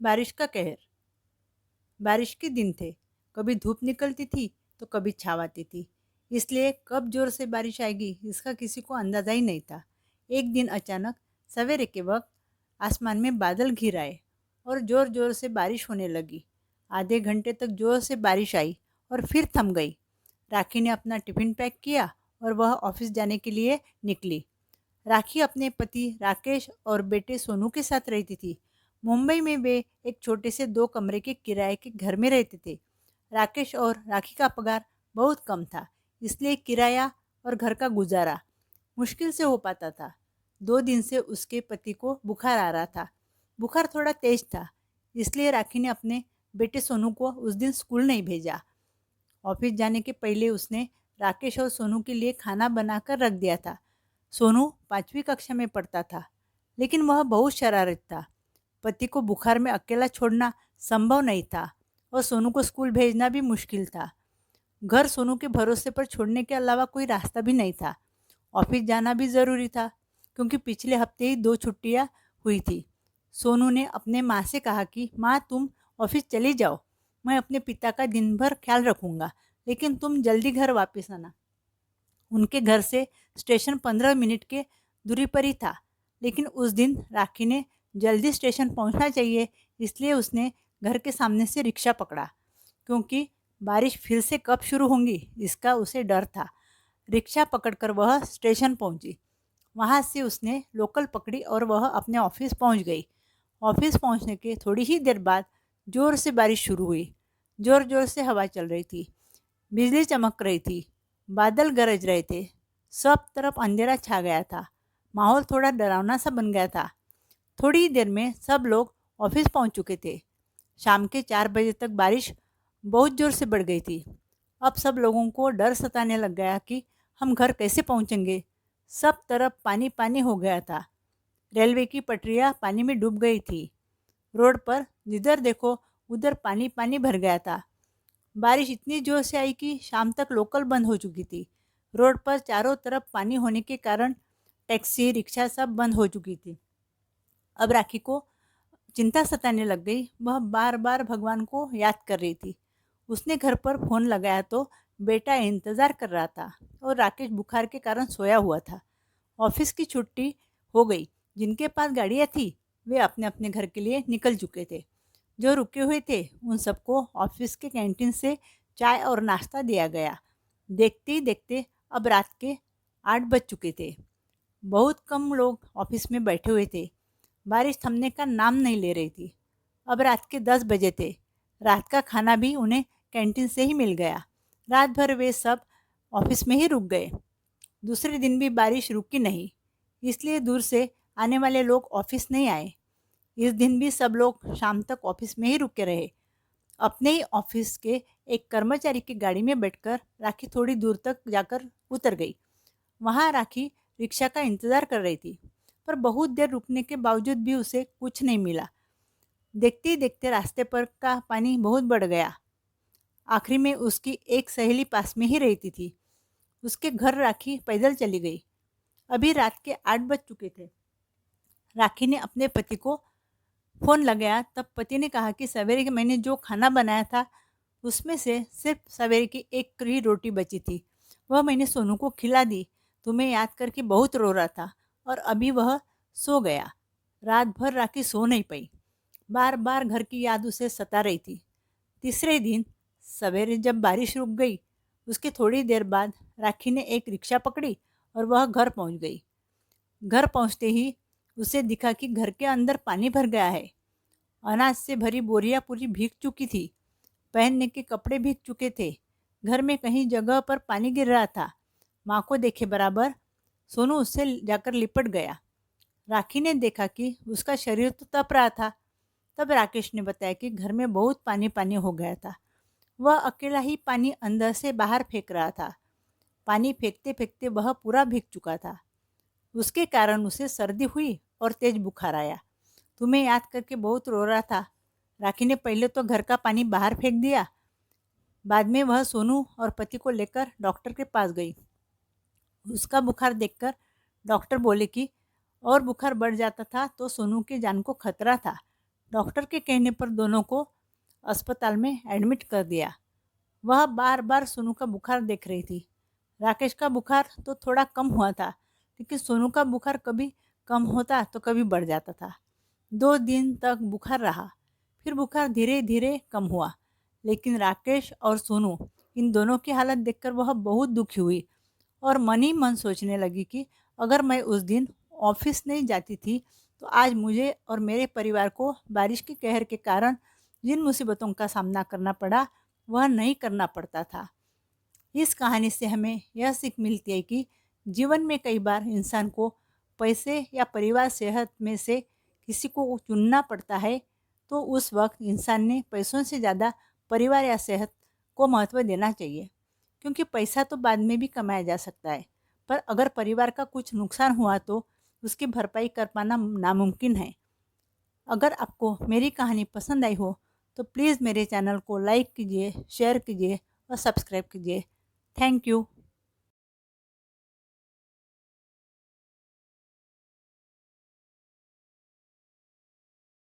बारिश का कहर। बारिश के दिन थे। कभी धूप निकलती थी तो कभी छाव आती थी। इसलिए कब जोर से बारिश आएगी इसका किसी को अंदाजा ही नहीं था। एक दिन अचानक सवेरे के वक्त आसमान में बादल घिर आए और जोर जोर से बारिश होने लगी। आधे घंटे तक जोर से बारिश आई और फिर थम गई। राखी ने अपना टिफिन पैक किया और वह ऑफिस जाने के लिए निकली। राखी अपने पति राकेश और बेटे सोनू के साथ रहती थी। मुंबई में वे एक छोटे से 2 कमरे के किराए के घर में रहते थे। राकेश और राखी का पगार बहुत कम था, इसलिए किराया और घर का गुजारा मुश्किल से हो पाता था। 2 दिन से उसके पति को बुखार आ रहा था। बुखार थोड़ा तेज था, इसलिए राखी ने अपने बेटे सोनू को उस दिन स्कूल नहीं भेजा। ऑफिस जाने के पहले उसने राकेश और सोनू के लिए खाना बनाकर रख दिया था। सोनू 5वीं कक्षा में पढ़ता था, लेकिन वह बहुत शरारत था। पति को बुखार में अकेला छोड़ना संभव नहीं था और सोनू को स्कूल भेजना भी मुश्किल था। घर सोनू के भरोसे पर छोड़ने के अलावा कोई रास्ता भी नहीं था। ऑफिस जाना भी ज़रूरी था, क्योंकि पिछले हफ्ते ही 2 छुट्टियां हुई थी। सोनू ने अपने माँ से कहा कि माँ, तुम ऑफिस चली जाओ, मैं अपने पिता का दिन भर ख्याल रखूंगा, लेकिन तुम जल्दी घर वापस आना। उनके घर से स्टेशन 15 मिनट के दूरी पर ही था, लेकिन उस दिन राखी ने जल्दी स्टेशन पहुंचना चाहिए, इसलिए उसने घर के सामने से रिक्शा पकड़ा, क्योंकि बारिश फिर से कब शुरू होंगी इसका उसे डर था। रिक्शा पकड़कर वह स्टेशन पहुंची। वहां से उसने लोकल पकड़ी और वह अपने ऑफिस पहुंच गई। ऑफिस पहुंचने के थोड़ी ही देर बाद जोर से बारिश शुरू हुई। जोर जोर से हवा चल रही थी, बिजली चमक रही थी, बादल गरज रहे थे। सब तरफ अंधेरा छा गया था। माहौल थोड़ा डरावना सा बन गया था। थोड़ी ही देर में सब लोग ऑफिस पहुंच चुके थे। शाम के 4 बजे तक बारिश बहुत जोर से बढ़ गई थी। अब सब लोगों को डर सताने लग गया कि हम घर कैसे पहुंचेंगे। सब तरफ पानी पानी हो गया था। रेलवे की पटरियां पानी में डूब गई थी। रोड पर जिधर देखो उधर पानी पानी भर गया था। बारिश इतनी जोर से आई कि शाम तक लोकल बंद हो चुकी थी। रोड पर चारों तरफ पानी होने के कारण टैक्सी रिक्शा सब बंद हो चुकी थी। अब राखी को चिंता सताने लग गई। वह बार बार भगवान को याद कर रही थी। उसने घर पर फोन लगाया तो बेटा इंतज़ार कर रहा था और राकेश बुखार के कारण सोया हुआ था। ऑफिस की छुट्टी हो गई। जिनके पास गाड़ियाँ थी वे अपने अपने घर के लिए निकल चुके थे। जो रुके हुए थे उन सबको ऑफिस के कैंटीन से चाय और नाश्ता दिया गया। देखते ही देखते अब रात के 8 बज चुके थे। बहुत कम लोग ऑफिस में बैठे हुए थे। बारिश थमने का नाम नहीं ले रही थी। अब रात के 10 बजे थे। रात का खाना भी उन्हें कैंटीन से ही मिल गया। रात भर वे सब ऑफिस में ही रुक गए। दूसरे दिन भी बारिश रुकी नहीं, इसलिए दूर से आने वाले लोग ऑफिस नहीं आए। इस दिन भी सब लोग शाम तक ऑफिस में ही रुके रहे। अपने ही ऑफिस के एक कर्मचारी की गाड़ी में बैठकर राखी थोड़ी दूर तक जाकर उतर गई। वहाँ राखी रिक्शा का इंतज़ार कर रही थी, पर बहुत देर रुकने के बावजूद भी उसे कुछ नहीं मिला। देखते ही देखते रास्ते पर का पानी बहुत बढ़ गया। आखिरी में उसकी एक सहेली पास में ही रहती थी। उसके घर राखी पैदल चली गई। अभी रात के 8 बज चुके थे। राखी ने अपने पति को फ़ोन लगाया, तब पति ने कहा कि सवेरे के मैंने जो खाना बनाया था उसमें से सिर्फ सवेरे की एक ही रोटी बची थी। वह मैंने सोनू को खिला दी। तुम्हें याद करके बहुत रो रहा था और अभी वह सो गया। रात भर राखी सो नहीं पाई। बार बार घर की याद उसे सता रही थी। तीसरे दिन सवेरे जब बारिश रुक गई, उसके थोड़ी देर बाद राखी ने एक रिक्शा पकड़ी और वह घर पहुंच गई। घर पहुंचते ही उसे दिखा कि घर के अंदर पानी भर गया है। अनाज से भरी बोरियां पूरी भीग चुकी थी। पहनने के कपड़े भीग चुके थे। घर में कहीं जगह पर पानी गिर रहा था। माँ को देखे बराबर सोनू उससे जाकर लिपट गया। राखी ने देखा कि उसका शरीर तो तप रहा था। तब राकेश ने बताया कि घर में बहुत पानी पानी हो गया था। वह अकेला ही पानी अंदर से बाहर फेंक रहा था। पानी फेंकते फेंकते वह पूरा भीग चुका था। उसके कारण उसे सर्दी हुई और तेज बुखार आया। तुम्हें याद करके बहुत रो रहा था। राखी ने पहले तो घर का पानी बाहर फेंक दिया। बाद में वह सोनू और पति को लेकर डॉक्टर के पास गई। उसका बुखार देखकर डॉक्टर बोले कि और बुखार बढ़ जाता था तो सोनू की जान को खतरा था। डॉक्टर के कहने पर दोनों को अस्पताल में एडमिट कर दिया। वह बार बार सोनू का बुखार देख रही थी। राकेश का बुखार तो थोड़ा कम हुआ था, लेकिन सोनू का बुखार कभी कम होता तो कभी बढ़ जाता था। 2 दिन तक बुखार रहा, फिर बुखार धीरे धीरे कम हुआ। लेकिन राकेश और सोनू, इन दोनों की हालत देखकर वह बहुत दुखी हुई और मन ही मन सोचने लगी कि अगर मैं उस दिन ऑफिस नहीं जाती थी तो आज मुझे और मेरे परिवार को बारिश के कहर के कारण जिन मुसीबतों का सामना करना पड़ा वह नहीं करना पड़ता था। इस कहानी से हमें यह सीख मिलती है कि जीवन में कई बार इंसान को पैसे या परिवार सेहत में से किसी को चुनना पड़ता है, तो उस वक्त इंसान ने पैसों से ज़्यादा परिवार या सेहत को महत्व देना चाहिए। क्योंकि पैसा तो बाद में भी कमाया जा सकता है, पर अगर परिवार का कुछ नुकसान हुआ तो उसकी भरपाई कर पाना नामुमकिन है। अगर आपको मेरी कहानी पसंद आई हो तो प्लीज़ मेरे चैनल को लाइक कीजिए, शेयर कीजिए और सब्सक्राइब कीजिए। Thank you.